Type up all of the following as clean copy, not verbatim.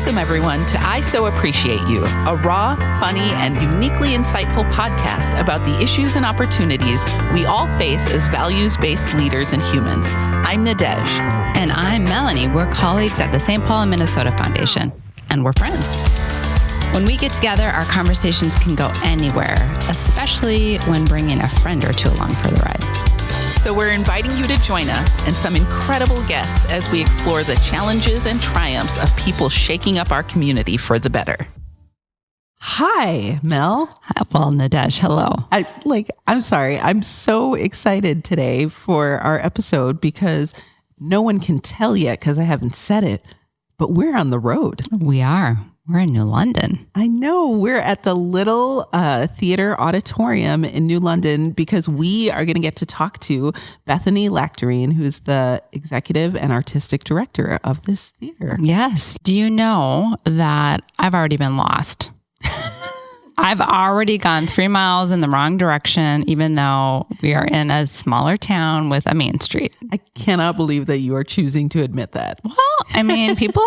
Welcome, everyone, to I So Appreciate You, a raw, funny, and uniquely insightful podcast about the issues and opportunities we all face as values-based leaders and humans. I'm Nadege. And I'm Melanie. We're colleagues at the St. Paul and Minnesota Foundation, and we're friends. When we get together, our conversations can go anywhere, especially when bringing a friend or two along for the ride. So we're inviting you to join us and some incredible guests as we explore the challenges and triumphs of people shaking up our community for the better. Hi, Mel. Well, Nadege, hello. I'm sorry. I'm so excited today for our episode because no one can tell yet because I haven't said it, but we're on the road. We are. We're in New London. I know. We're at the Little Theatre Auditorium in New London because we are going to get to talk to Bethany Lacktorin, who's the executive and artistic director of this theater. Yes. Do you know that I've already been lost? I've already gone 3 miles in the wrong direction, even though we are in a smaller town with a main street. I cannot believe that you are choosing to admit that. Well, I mean, people...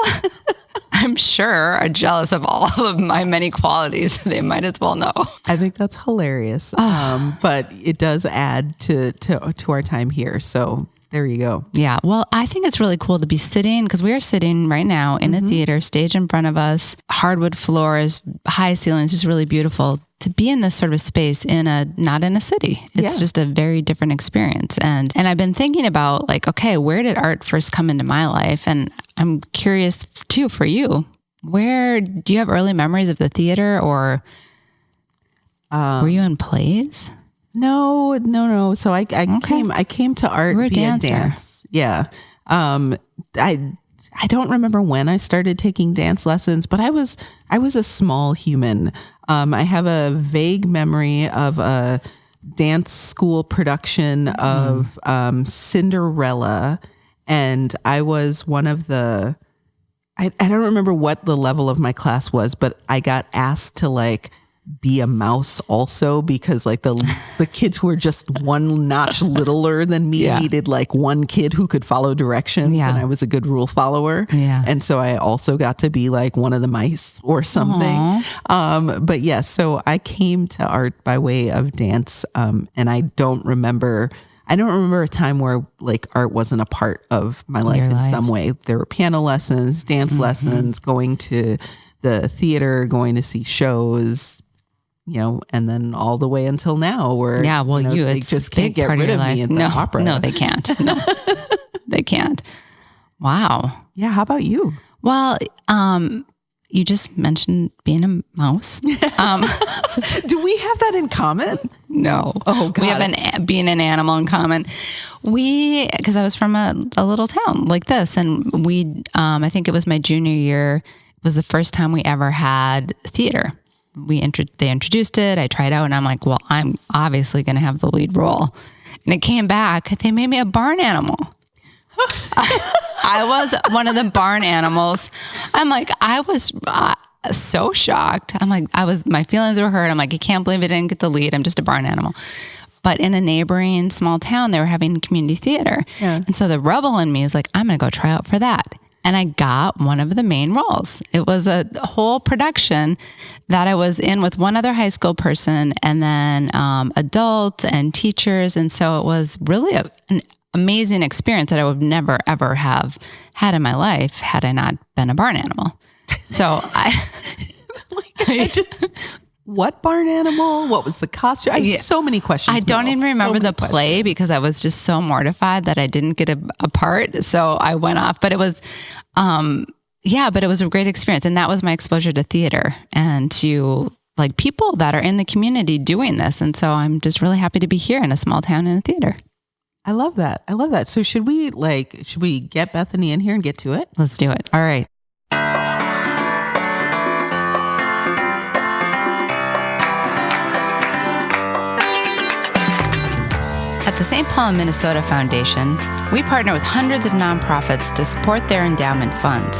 I'm sure are jealous of all of my many qualities. They might as well know. I think that's hilarious. But it does add to our time here. So there you go. Yeah. Well, I think it's really cool to be sitting because we are sitting right now in a theater, stage in front of us, hardwood floors, high ceilings, just really beautiful. To be in this sort of space not in a city. It's just a very different experience. And I've been thinking about okay, where did art first come into my life? And I'm curious too for you. Where do you have early memories of the theater or were you in plays? No. So I came to art via dance. Yeah. I don't remember when I started taking dance lessons, but I was a small human. I have a vague memory of a dance school production of Cinderella, and I was one of the. I don't remember what the level of my class was, but I got asked to be a mouse also because the kids who were just one notch littler than me needed one kid who could follow directions, and I was a good rule follower, and so I also got to be one of the mice or something. But yes, so I came to art by way of dance, and I don't remember a time where art wasn't a part of my life in some way. There were piano lessons, dance lessons, going to the theater, going to see shows, and then all the way until now where they just can't get rid of me in the opera. No, they can't. No, they can't. Wow. Yeah. How about you? Well, you just mentioned being a mouse. Do we have that in common? No. Oh, God. We have being an animal in common. Because I was from a little town like this, and I think it was my junior year, was the first time we ever had theater. They introduced it. I tried out and I'm like, well, I'm obviously going to have the lead role. And it came back. They made me a barn animal. I was one of the barn animals. I was so shocked. My feelings were hurt. I can't believe I didn't get the lead. I'm just a barn animal. But in a neighboring small town, they were having community theater. Yeah. And so the rebel in me is I'm going to go try out for that. And I got one of the main roles. It was a whole production that I was in with one other high school person and then adults and teachers. And so it was really an amazing experience that I would never, ever have had in my life had I not been a barn animal. So what barn animal? What was the costume? I have so many questions. I don't even remember the play because I was just so mortified that I didn't get a part. So I went off, but it was, but it was a great experience. And that was my exposure to theater and to people that are in the community doing this. And so I'm just really happy to be here in a small town in a theater. I love that. So should we get Bethany in here and get to it? Let's do it. All right. At the St. Paul and Minnesota Foundation, we partner with hundreds of nonprofits to support their endowment funds.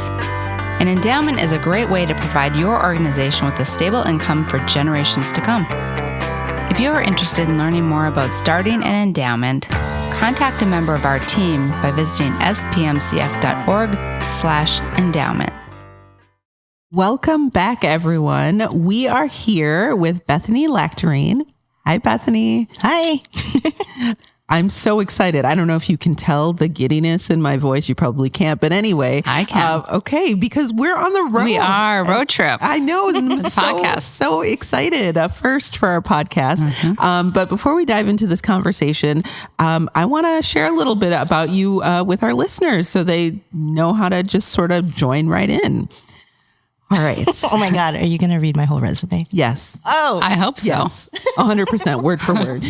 An endowment is a great way to provide your organization with a stable income for generations to come. If you are interested in learning more about starting an endowment, contact a member of our team by visiting spmcf.org/endowment. Welcome back, everyone. We are here with Bethany Lacktorin. Hi, Bethany. Hi. I'm so excited. I don't know if you can tell the giddiness in my voice. You probably can't. But anyway. I can. Okay, because we're on the road. We are. Road trip. I know. I'm so excited. First for our podcast. But before we dive into this conversation, I want to share a little bit about you with our listeners so they know how to just sort of join right in. All right. Oh my God. Are you going to read my whole resume? Yes. Oh, I hope so. Yes. 100% word for word.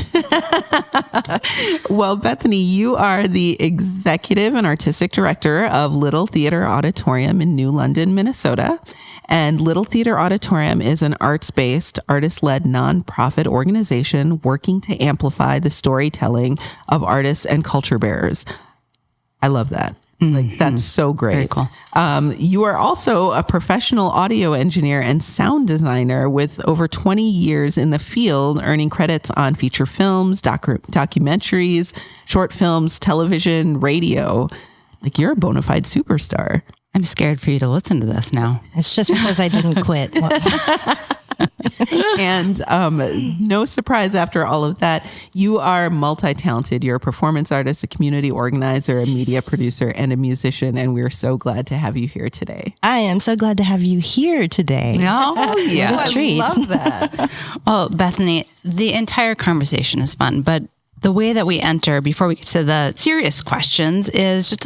Well, Bethany, you are the executive and artistic director of Little Theatre Auditorium in New London, Minnesota. And Little Theatre Auditorium is an arts-based, artist-led nonprofit organization working to amplify the storytelling of artists and culture bearers. I love that. Like, that's so great. Very cool. You are also a professional audio engineer and sound designer with over 20 years in the field, earning credits on feature films, documentaries, short films, television, radio. Like, you're a bona fide superstar. I'm scared for you to listen to this now. it's just because I didn't quit. And no surprise after all of that, you are multi-talented. You're a performance artist, a community organizer, a media producer, and a musician. And we're so glad to have you here today. I am so glad to have you here today. Oh, yeah. What a treat. I love that. Well, Bethany, the entire conversation is fun, but the way that we enter before we get to the serious questions is just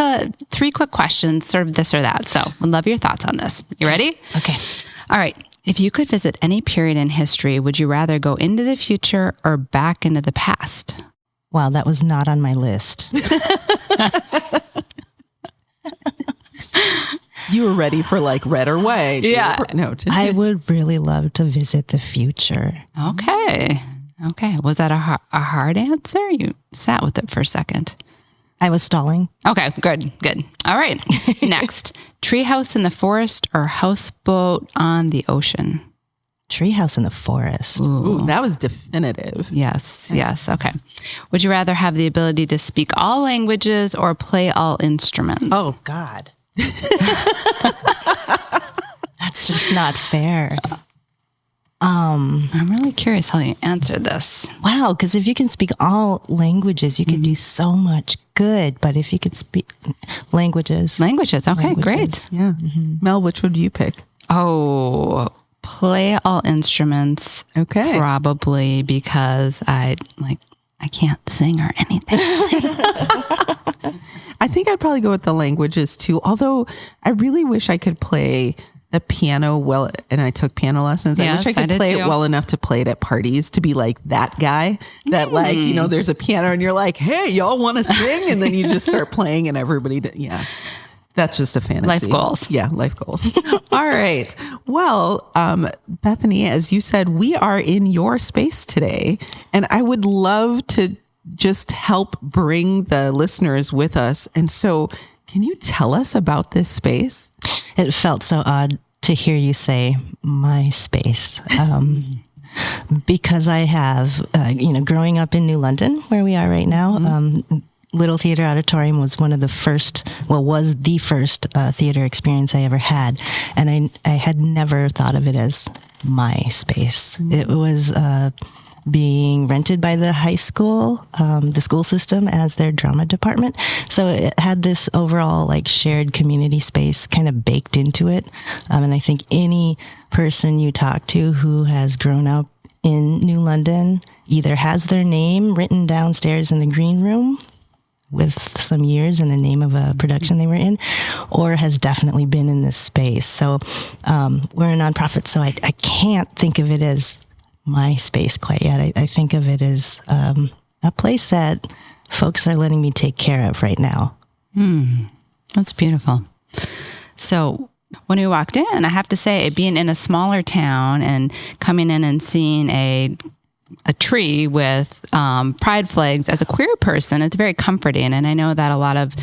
3 quick questions, sort of this or that. So I'd love your thoughts on this. You ready? Okay. All right. If you could visit any period in history, would you rather go into the future or back into the past? Wow, that was not on my list. You were ready for like red or white. Yeah. I would really love to visit the future. Okay. Was that a hard answer? You sat with it for a second. I was stalling. Okay, good. All right. Next, treehouse in the forest or houseboat on the ocean? Treehouse in the forest. Ooh, that was definitive. Yes. Okay. Would you rather have the ability to speak all languages or play all instruments? Oh, God. That's just not fair. I'm really curious how you answer this. Wow, because if you can speak all languages, you can do so much good. But if you could speak languages. Okay, great. Yeah. Mel, which would you pick? Oh, play all instruments. Okay. Probably because I can't sing or anything. I think I'd probably go with the languages too. Although I really wish I could play the piano well, and I took piano lessons. Yes, I wish I could play it well enough to play it at parties, to be like that guy that like, you know, there's a piano and you're like, hey, y'all want to sing? And then you just start playing and everybody, that's just a fantasy. Life goals. Yeah, life goals. All right. Well, Bethany, as you said, we are in your space today, and I would love to just help bring the listeners with us. And so can you tell us about this space? It felt so odd to hear you say my space. Because I have, growing up in New London, where we are right now, Little Theatre Auditorium was was the first theater experience I ever had. And I had never thought of it as my space. It was being rented by the high school, the school system, as their drama department. So it had this overall like shared community space kind of baked into it. And I think any person you talk to who has grown up in New London either has their name written downstairs in the green room with some years and the name of a production they were in, or has definitely been in this space. So we're a nonprofit, so I can't think of it as my space quite yet. I think of it as a place that folks are letting me take care of right now. That's beautiful. So when we walked in, I have to say, being in a smaller town and coming in and seeing a tree with pride flags as a queer person, it's very comforting. And I know that a lot of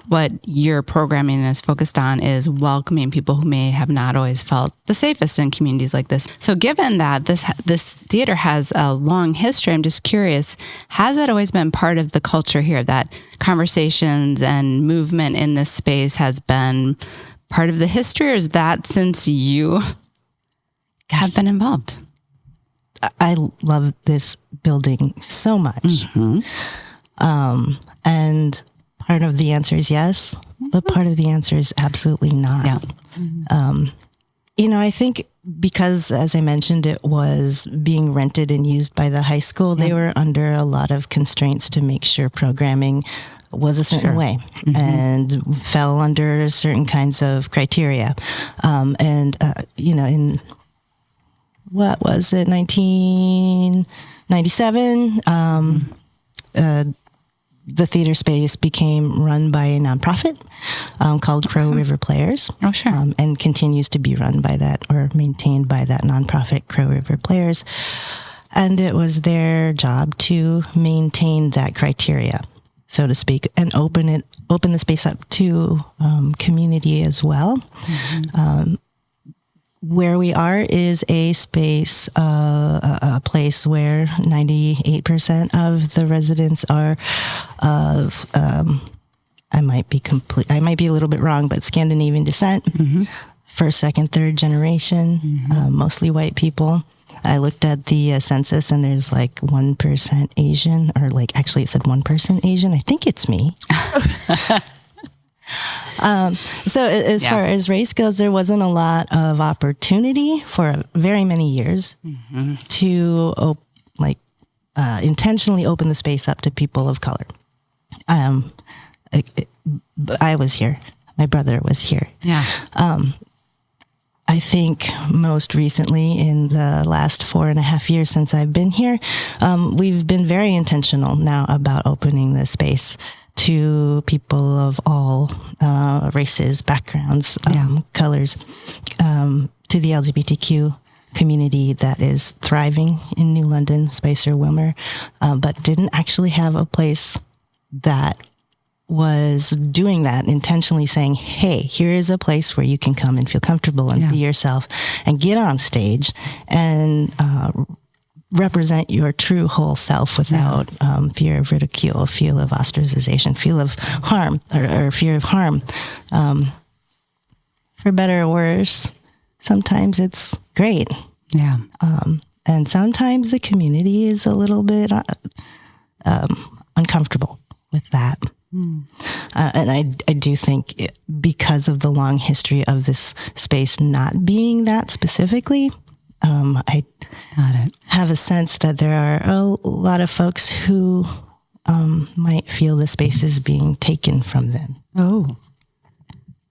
what your programming is focused on is welcoming people who may have not always felt the safest in communities like this. So given that this theater has a long history, I'm just curious, has that always been part of the culture here, that conversations and movement in this space has been part of the history, or is that since you have been involved? I love this building so much. And part of the answer is yes, but part of the answer is absolutely not. Yeah. I think because, as I mentioned, it was being rented and used by the high school, they were under a lot of constraints to make sure programming was a certain way and fell under certain kinds of criteria. In what was it, 1997, the theater space became run by a nonprofit called Crow River Players. Oh, sure. And continues to be run by that, or maintained by that nonprofit, Crow River Players. And it was their job to maintain that criteria, so to speak, and open the space up to community as well. Where we are is a space, a place where 98% of the residents are of, I might be a little bit wrong, but Scandinavian descent, first, second, third generation, mostly white people. I looked at the census and there's like 1% Asian, or actually it said 1% Asian. I think it's me. So as far as race goes, there wasn't a lot of opportunity for very many years to intentionally open the space up to people of color. I was here. My brother was here. Yeah. I think most recently, in the last 4.5 years since I've been here, we've been very intentional now about opening the space to people of all races, backgrounds, colors, to the LGBTQ community that is thriving in New London, Spicer, Wilmer, but didn't actually have a place that was doing that, intentionally saying, hey, here is a place where you can come and feel comfortable and be yourself and get on stage and represent your true whole self without fear of ridicule, fear of ostracization, fear of harm, or fear of harm. For better or worse, sometimes it's great. Yeah. And sometimes the community is a little bit uncomfortable with that. And I do think because of the long history of this space not being that specifically, I have a sense that there are a lot of folks who might feel the space is being taken from them. Oh,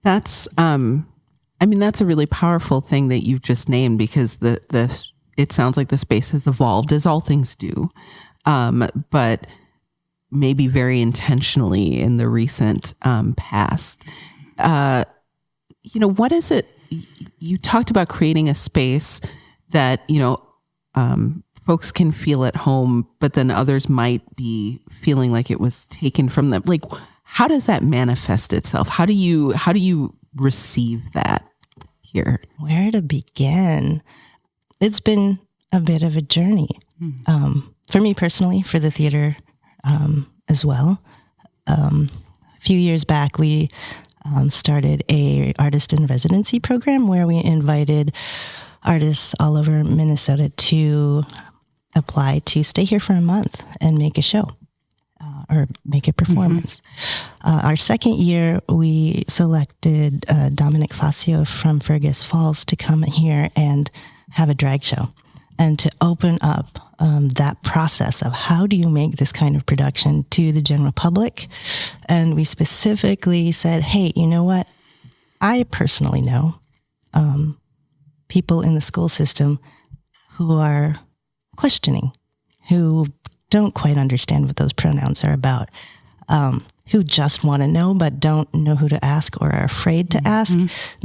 that's, that's a really powerful thing that you've just named, because it sounds like the space has evolved, as all things do. But maybe very intentionally in the recent past. What is it? You talked about creating a space that, folks can feel at home, but then others might be feeling like it was taken from them. Like, how does that manifest itself? How do you receive that here? Where to begin? It's been a bit of a journey. For me personally, for the theater as well. A few years back, we started a artist in residency program where we invited artists all over Minnesota to apply to stay here for a month and make a show or make a performance. Our second year, we selected Dominic Facio from Fergus Falls to come here and have a drag show, and to open up that process of how do you make this kind of production to the general public. And we specifically said, hey, you know what? I personally know people in the school system who are questioning, who don't quite understand what those pronouns are about, who just want to know but don't know who to ask or are afraid to ask.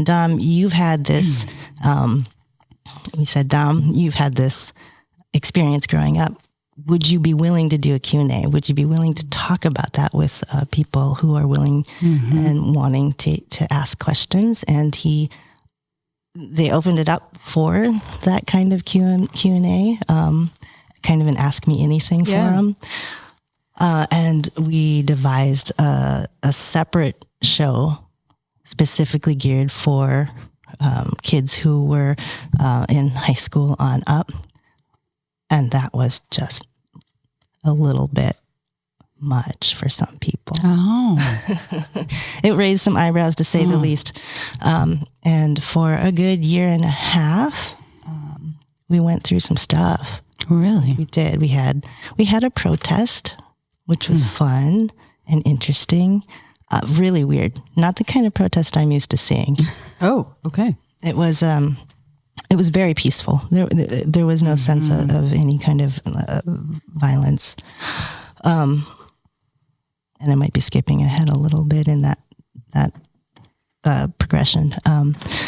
Dom, you've had this... we said, Dom, you've had this experience growing up. Would you be willing to do a Q&A? Would you be willing to talk about that with people who are willing and wanting to ask questions? And they opened it up for that kind of Q&A, kind of an ask me anything forum. And we devised a separate show specifically geared for kids who were in high school on up. And that was just a little bit much for some people. Oh. It raised some eyebrows, to say the least. And for a good year and a half, we went through some stuff. Really? We did. We had a protest, which was fun and interesting. Really weird. Not the kind of protest I'm used to seeing. Oh, okay. It was very peaceful. There was no sense of any kind of violence. And I might be skipping ahead a little bit in that progression.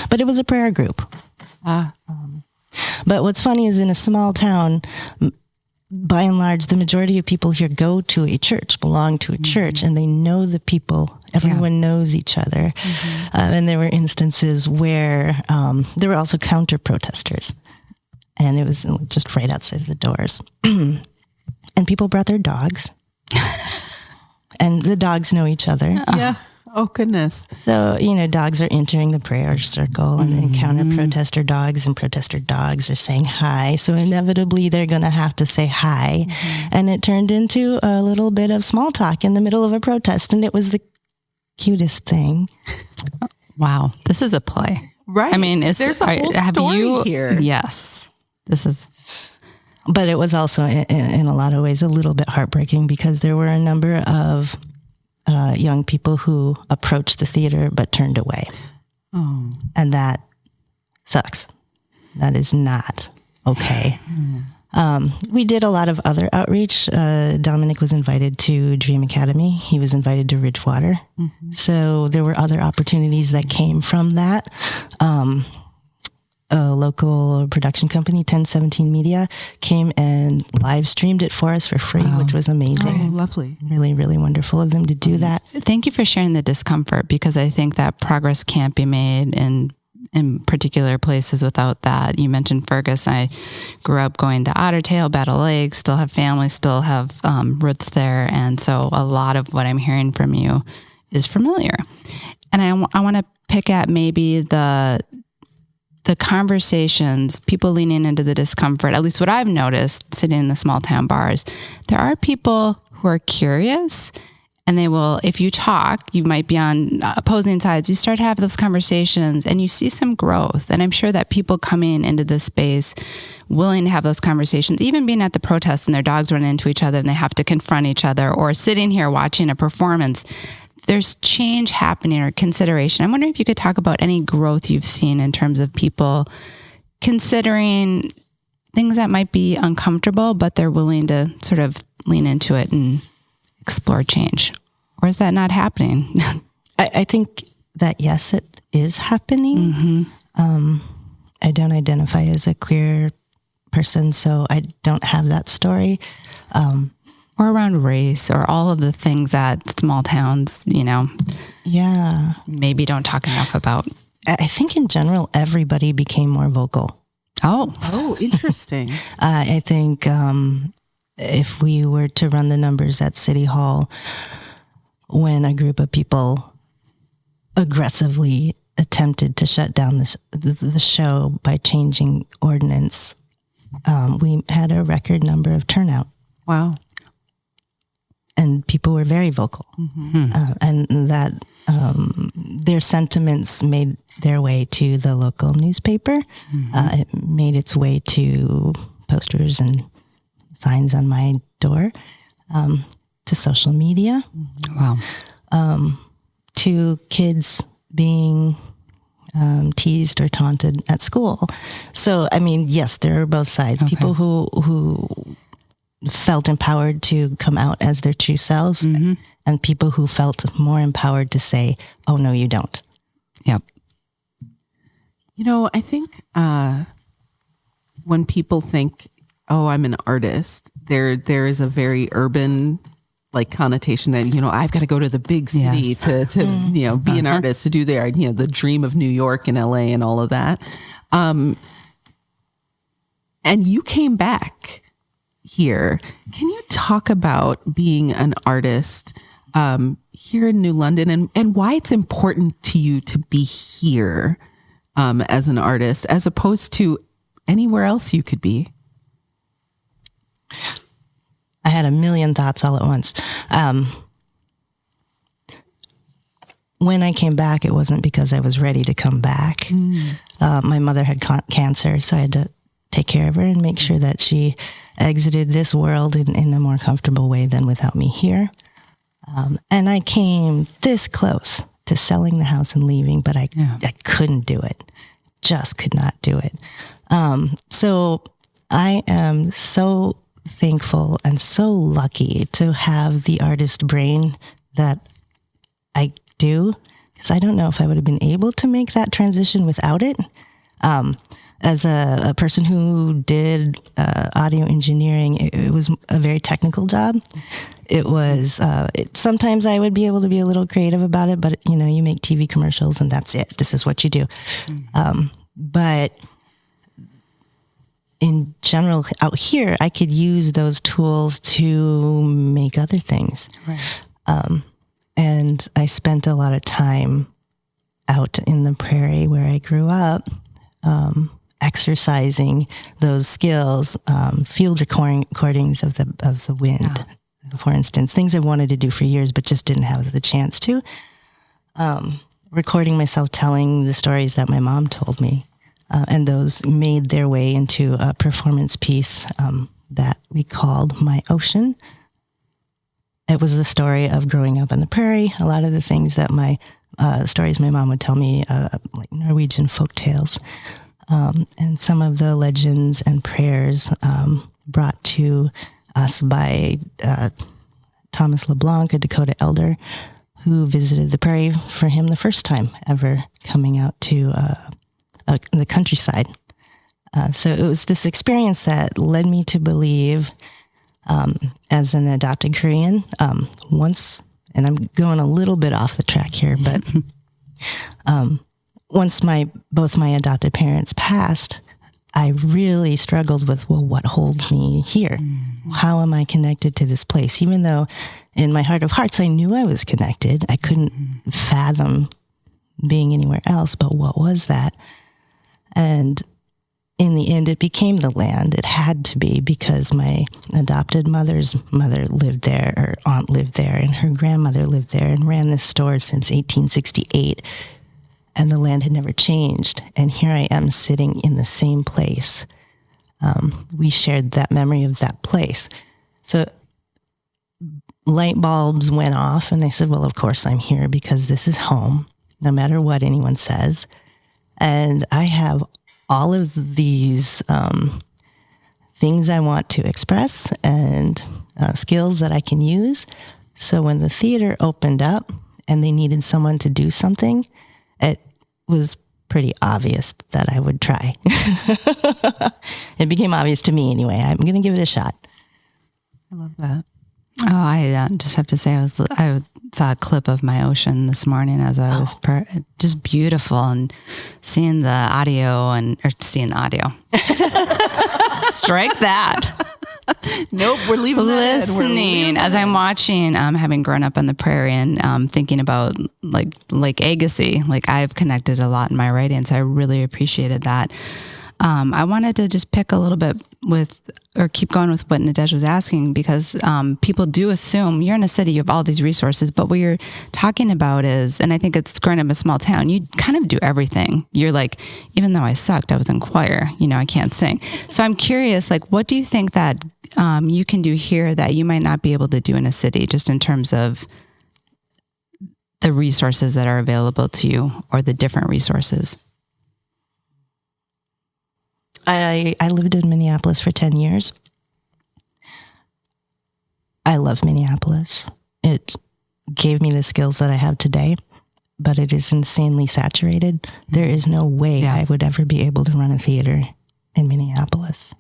But it was a prayer group. But what's funny is in a small town, by and large, the majority of people here go to a church, belong to a church, and they know the people. Everyone knows each other. And there were instances where there were also counter-protesters. And it was just right outside of the doors. And people brought their dogs. And the dogs know each other. Yeah. Oh, goodness. So, dogs are entering the prayer circle and counter-protester dogs and protester dogs are saying hi. So inevitably they're going to have to say hi. And it turned into a little bit of small talk in the middle of a protest. And it was the cutest thing. Wow. This is a play. Right. I mean, there's a whole story here. Yes. This is... But it was also, in a lot of ways, a little bit heartbreaking because there were a number of young people who approached the theater but turned away. Oh. And that sucks. That is not okay. We did a lot of other outreach. Dominic was invited to Dream Academy. He was invited to Ridgewater. So there were other opportunities that came from that. A local production company, 1017 Media, came and live streamed it for us for free, which was amazing. Oh, lovely. Really, really wonderful of them to do that. Thank you for sharing the discomfort, because I think that progress can't be made in particular places without that. You mentioned Fergus. I grew up going to Otter Tail, Battle Lake, still have family, still have roots there. And so a lot of what I'm hearing from you is familiar. And I want to pick at maybe the conversations, people leaning into the discomfort, at least what I've noticed sitting in the small town bars, there are people who are curious and they will, if you talk, you might be on opposing sides, you start to have those conversations and you see some growth. And I'm sure that people coming into this space willing to have those conversations, even being at the protest and their dogs run into each other and they have to confront each other, or sitting here watching a performance, there's change happening or consideration. I'm wondering if you could talk about any growth you've seen in terms of people considering things that might be uncomfortable, but they're willing to sort of lean into it and explore change. Or is that not happening? I think that, yes, it is happening. I don't identify as a queer person, so I don't have that story. Or around race, or all of the things that small towns, maybe don't talk enough about. I think in general, everybody became more vocal. Oh, interesting. I think if we were to run the numbers at City Hall, when a group of people aggressively attempted to shut down the show by changing ordinance, we had a record number of turnout. Wow. And people were very vocal. And that their sentiments made their way to the local newspaper. It made its way to posters and signs on my door, to social media. Wow. To kids being teased or taunted at school. So, I mean, yes, there are both sides. Okay. People who felt empowered to come out as their true selves, and people who felt more empowered to say, oh, no, you don't. Yep. I think when people think, oh, I'm an artist, there is a very urban connotation that, I've got to go to the big city to be an artist, to do the dream of New York and LA and all of that. And you came back here. Can you talk about being an artist here in New London, and why it's important to you to be here as an artist as opposed to anywhere else you could be. I had a million thoughts all at once. When I came back, it wasn't because I was ready to come back. My mother had cancer, so I had to take care of her and make sure that she exited this world in a more comfortable way than without me here. And I came this close to selling the house and leaving, but I couldn't do it. Just could not do it. So I am so thankful and so lucky to have the artist brain that I do, because I don't know if I would have been able to make that transition without it. As a person who did audio engineering, it was a very technical job. It was, sometimes I would be able to be a little creative about it, but you make TV commercials and that's it. This is what you do. But in general, out here, I could use those tools to make other things. Right. And I spent a lot of time out in the prairie where I grew up, exercising those skills, field recordings of the wind, for instance, things I wanted to do for years, but just didn't have the chance to. Recording myself telling the stories that my mom told me, and those made their way into a performance piece that we called My Ocean. It was the story of growing up in the prairie. A lot of the things that stories my mom would tell me, like Norwegian folk tales, and some of the legends and prayers brought to us by Thomas LeBlanc, a Dakota elder, who visited the prairie for him the first time ever coming out to the countryside. So it was this experience that led me to believe, as an adopted Korean, once, and I'm going a little bit off the track here, but once both my adopted parents passed, I really struggled with, well, what holds me here? How am I connected to this place? Even though in my heart of hearts, I knew I was connected. I couldn't fathom being anywhere else, but what was that? And in the end, it became the land. It had to be, because my adopted mother's mother lived there, or aunt lived there, and her grandmother lived there and ran this store since 1868. And the land had never changed. And here I am sitting in the same place. We shared that memory of that place. So light bulbs went off, and I said, well, of course I'm here because this is home, no matter what anyone says. And I have all of these things I want to express and skills that I can use. So when the theater opened up and they needed someone to do something, it was pretty obvious that I would try. It became obvious to me anyway. I'm going to give it a shot. I love that. Oh, I just have to say, I saw a clip of My Ocean this morning as I was just beautiful, and seeing the audio strike that. Nope, we're leaving that. Listening as I'm watching, having grown up on the prairie and thinking about like Lake Agassiz, like I've connected a lot in my writing, so I really appreciated that. I wanted to just pick a little bit keep going with what Nadege was asking, because people do assume you're in a city, you have all these resources, but what you're talking about is, and I think it's growing up in a small town, you kind of do everything. You're like, even though I sucked, I was in choir, I can't sing. So I'm curious, like, what do you think that you can do here that you might not be able to do in a city, just in terms of the resources that are available to you, or the different resources? I lived in Minneapolis for 10 years. I love Minneapolis. It gave me the skills that I have today, but it is insanely saturated. There is no way I would ever be able to run a theater in Minneapolis.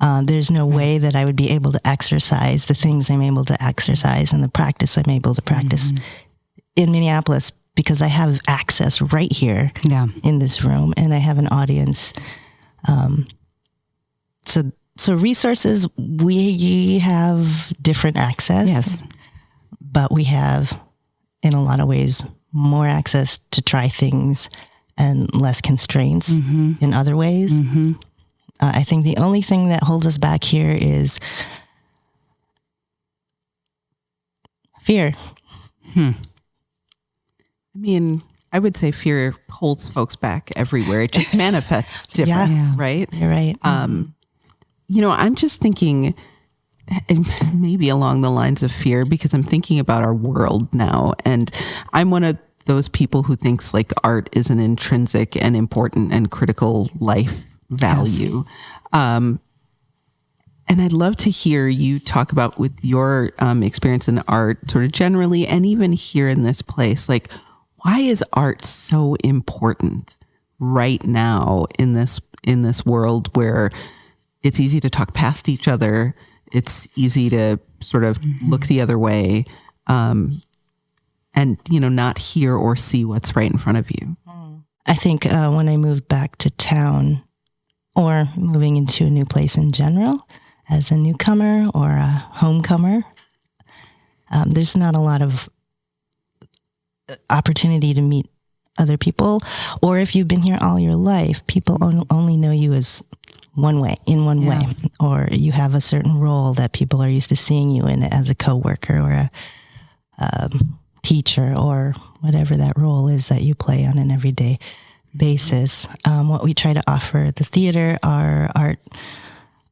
There's no way that I would be able to exercise the things I'm able to exercise and the practice I'm able to practice in Minneapolis, because I have access right here in this room, and I have an audience. So resources, we have different access. Yes. but we have, in a lot of ways, more access to try things and less constraints in other ways. I think the only thing that holds us back here is fear. I mean, I would say fear holds folks back everywhere. It just manifests different, right? You're right. I'm just thinking, and maybe along the lines of fear, because I'm thinking about our world now. And I'm one of those people who thinks like art is an intrinsic and important and critical life value. Yes. And I'd love to hear you talk about, with your experience in art sort of generally, and even here in this place, like, why is art so important right now in this world where it's easy to talk past each other? It's easy to sort of look the other way, and, not hear or see what's right in front of you. I think when I moved back to town, or moving into a new place in general, as a newcomer or a homecomer, there's not a lot of opportunity to meet other people. Or if you've been here all your life, people only know you as one way, or you have a certain role that people are used to seeing you in as a coworker or a teacher, or whatever that role is that you play on an everyday basis. What we try to offer at the theater are art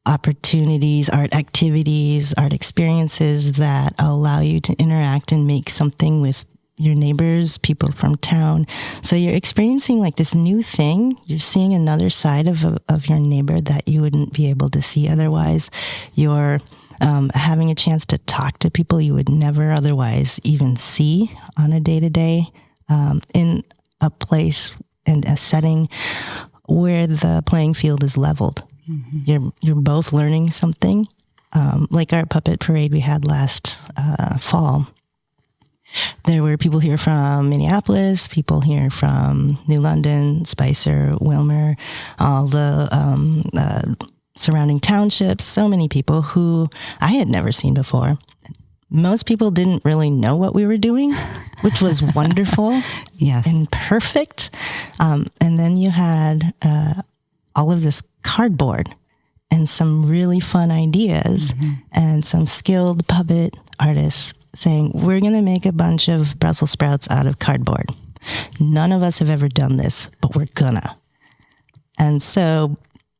opportunities, art activities, art experiences that allow you to interact and make something with your neighbors, people from town. So you're experiencing like this new thing. You're seeing another side of your neighbor that you wouldn't be able to see otherwise. You're having a chance to talk to people you would never otherwise even see on a day-to-day, in a place and a setting where the playing field is leveled. You're both learning something, like our puppet parade we had last fall. There were people here from Minneapolis, people here from New London, Spicer, Wilmer, all the surrounding townships, so many people who I had never seen before. Most people didn't really know what we were doing, which was wonderful and perfect. And then you had all of this cardboard and some really fun ideas and some skilled puppet artists saying, we're going to make a bunch of Brussels sprouts out of cardboard. None of us have ever done this, but we're gonna. And so,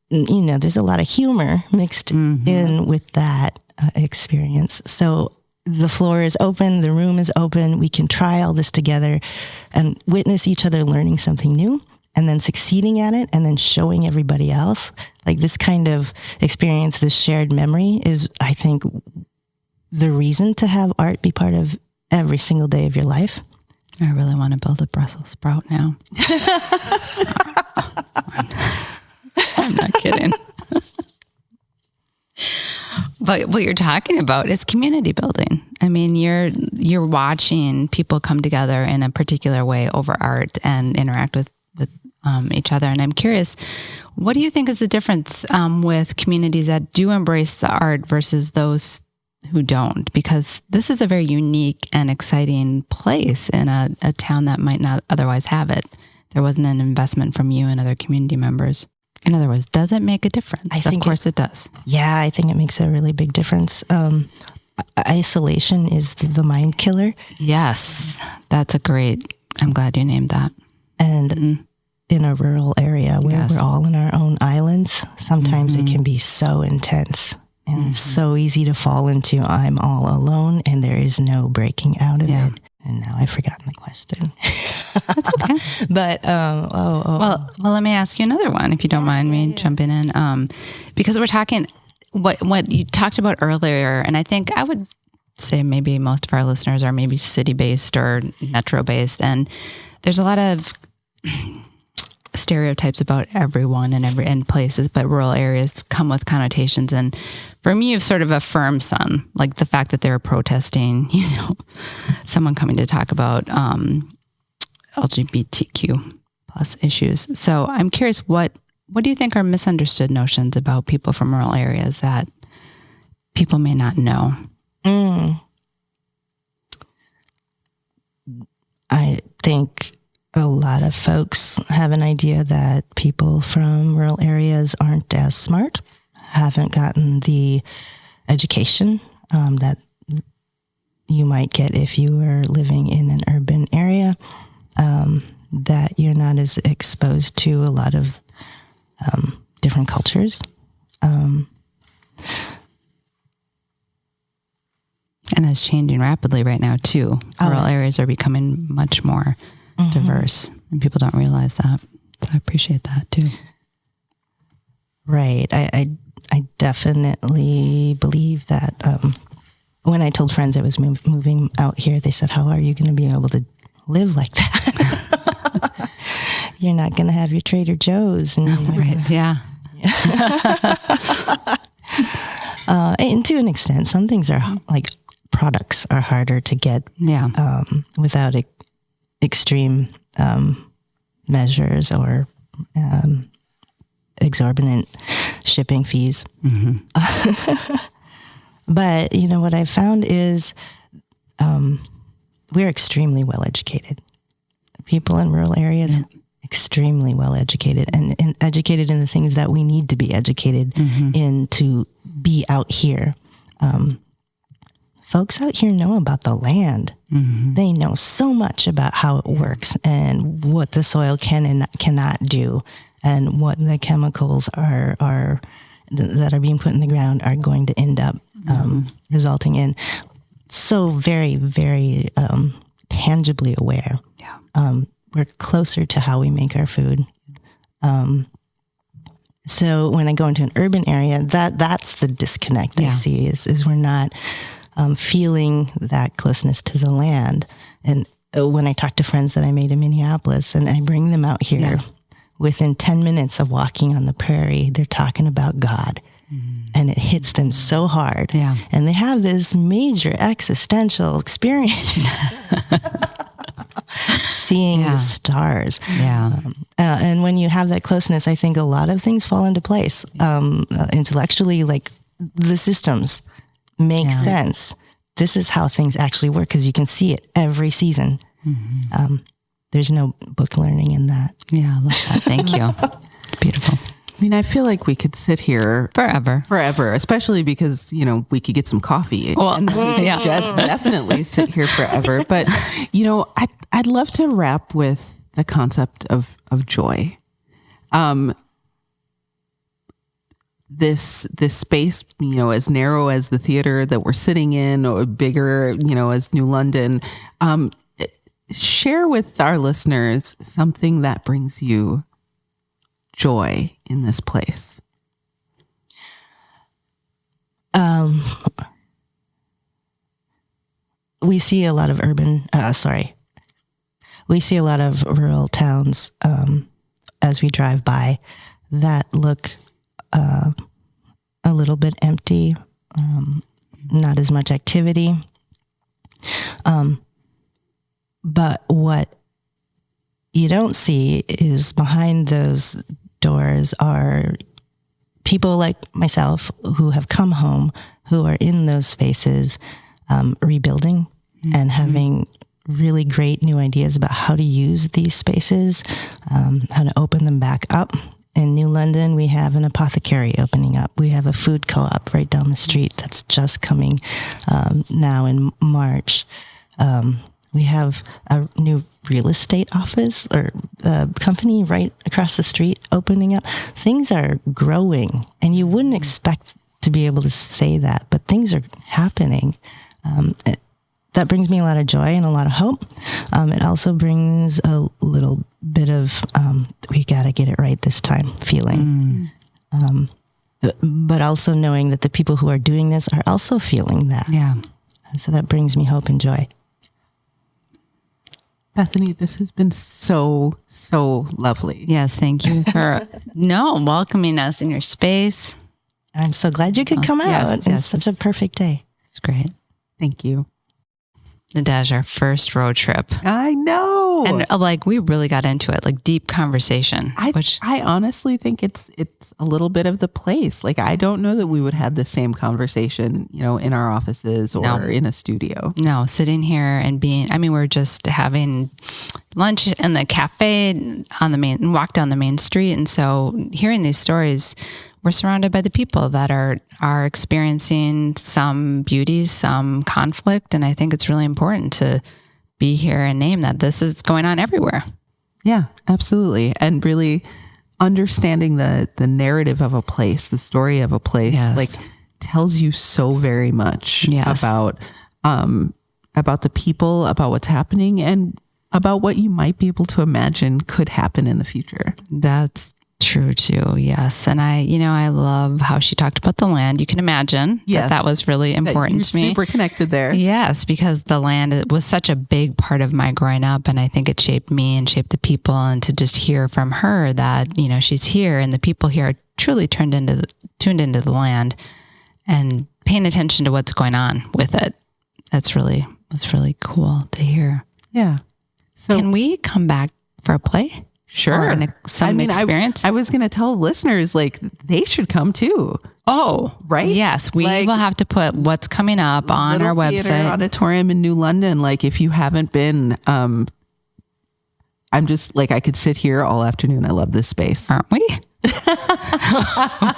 there's a lot of humor mixed in with that experience. So the floor is open, the room is open. We can try all this together and witness each other learning something new, and then succeeding at it, and then showing everybody else. Like this kind of experience, this shared memory is, I think, the reason to have art be part of every single day of your life. I really want to build a Brussels sprout now. I'm not kidding. But what you're talking about is community building. I mean, you're watching people come together in a particular way over art and interact with each other. And I'm curious, what do you think is the difference with communities that do embrace the art versus those who don't? Because this is a very unique and exciting place in a town that might not otherwise have it. There wasn't an investment from you and other community members. In other words, does it make a difference? Of course it does. Yeah, I think it makes a really big difference. Isolation is the mind killer. Yes, I'm glad you named that. And in a rural area where we're all in our own islands, sometimes it can be so intense and so easy to fall into I'm all alone and there is no breaking out of it. And now I've forgotten the question. That's okay. But, Well, let me ask you another one, if you don't mind me jumping in. Because we're talking, what you talked about earlier, and I think I would say maybe most of our listeners are maybe city-based or metro-based, and there's a lot of stereotypes about everyone and places, but rural areas come with connotations. And for me, you've sort of affirmed some, like the fact that they're protesting, someone coming to talk about LGBTQ plus issues. So I'm curious, what do you think are misunderstood notions about people from rural areas that people may not know? I think a lot of folks have an idea that people from rural areas aren't as smart, haven't gotten the education that you might get if you were living in an urban area, that you're not as exposed to a lot of different cultures. And it's changing rapidly right now, too. Rural areas are becoming much more diverse, and people don't realize that. So I appreciate that, too. Right. I definitely believe that when I told friends I was moving out here, they said, how are you going to be able to live like that? You're not going to have your Trader Joe's. And, right, yeah. And to an extent, some things are like products are harder to get without extreme measures or exorbitant shipping fees. But, what I've found is we're extremely well educated. People in rural areas, extremely well educated and educated in the things that we need to be educated in to be out here. Folks out here know about the land. They know so much about how it works and what the soil can and cannot do, and what the chemicals are that are being put in the ground are going to end up resulting in. So very, very tangibly aware. We're closer to how we make our food. So when I go into an urban area, that's the disconnect I see is we're not feeling that closeness to the land. And when I talk to friends that I made in Minneapolis and I bring them out here, within 10 minutes of walking on the prairie, they're talking about God. And it hits them so hard. And they have this major existential experience. Seeing the stars. And when you have that closeness, I think a lot of things fall into place. Intellectually, like the systems make sense. This is how things actually work because you can see it every season. There's no book learning in that. Yeah, I love that. Thank you. Beautiful. I mean, I feel like we could sit here forever, especially because, we could get some coffee and just definitely sit here forever. But, I'd love to wrap with the concept of joy. This space, as narrow as the theater that we're sitting in, or bigger, as New London, share with our listeners something that brings you joy in this place. We see a lot of we see a lot of rural towns as we drive by that look a little bit empty, not as much activity. But what you don't see is behind those doors are people like myself who have come home, who are in those spaces, rebuilding and having really great new ideas about how to use these spaces, how to open them back up. In New London, we have an apothecary opening up. We have a food co-op right down the street that's just coming now in March. We have a new real estate office or company right across the street opening up. Things are growing, and you wouldn't expect to be able to say that, but things are happening. That brings me a lot of joy and a lot of hope. It also brings a little bit of we got to get it right this time feeling. But also knowing that the people who are doing this are also feeling that. So that brings me hope and joy. Bethany, this has been so lovely. Yes, thank you for welcoming us in your space. I'm so glad you could come out. It's such a perfect day. It's great. Thank you. Nadege, our first road trip. I know. And like, we really got into it, like deep conversation. I honestly think it's a little bit of the place. Like, I don't know that we would have the same conversation, in our offices or in a studio. No, sitting here and we're just having lunch in the cafe walk down the main street. And so hearing these stories, we're surrounded by the people that are experiencing some beauty, some conflict. And I think it's really important to be here and name that this is going on everywhere. Yeah, absolutely. And really understanding the narrative of a place, the story of a place, like tells you so very much about the people, about what's happening, and about what you might be able to imagine could happen in the future. That's true too. Yes. And I love how she talked about the land. You can imagine that was really important to me. Super connected there. Yes, because the land was such a big part of my growing up. And I think it shaped me and shaped the people. And to just hear from her that, she's here and the people here are truly tuned into the land and paying attention to what's going on with it. Was really cool to hear. Yeah. So can we come back for a play? Sure. Some experience. I was going to tell listeners, like, they should come too. Oh, right. Yes. We will have to put what's coming up on our website. Little Theatre Auditorium in New London. Like, if you haven't been, I'm just like, I could sit here all afternoon. I love this space. Aren't we?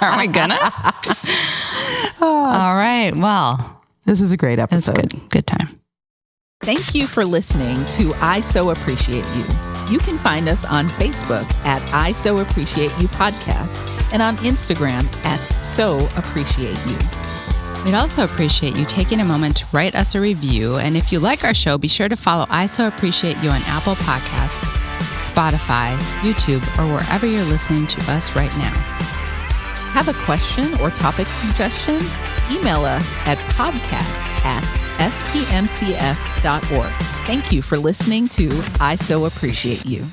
Aren't we gonna? All right. Well, this is a great episode. It's good time. Thank you for listening to I So Appreciate You. You can find us on Facebook at I So Appreciate You Podcast and on Instagram at So Appreciate You. We'd also appreciate you taking a moment to write us a review. And if you like our show, be sure to follow I So Appreciate You on Apple Podcasts, Spotify, YouTube, or wherever you're listening to us right now. Have a question or topic suggestion? Email us at podcast@spmcf.org. Thank you for listening to I So Appreciate You.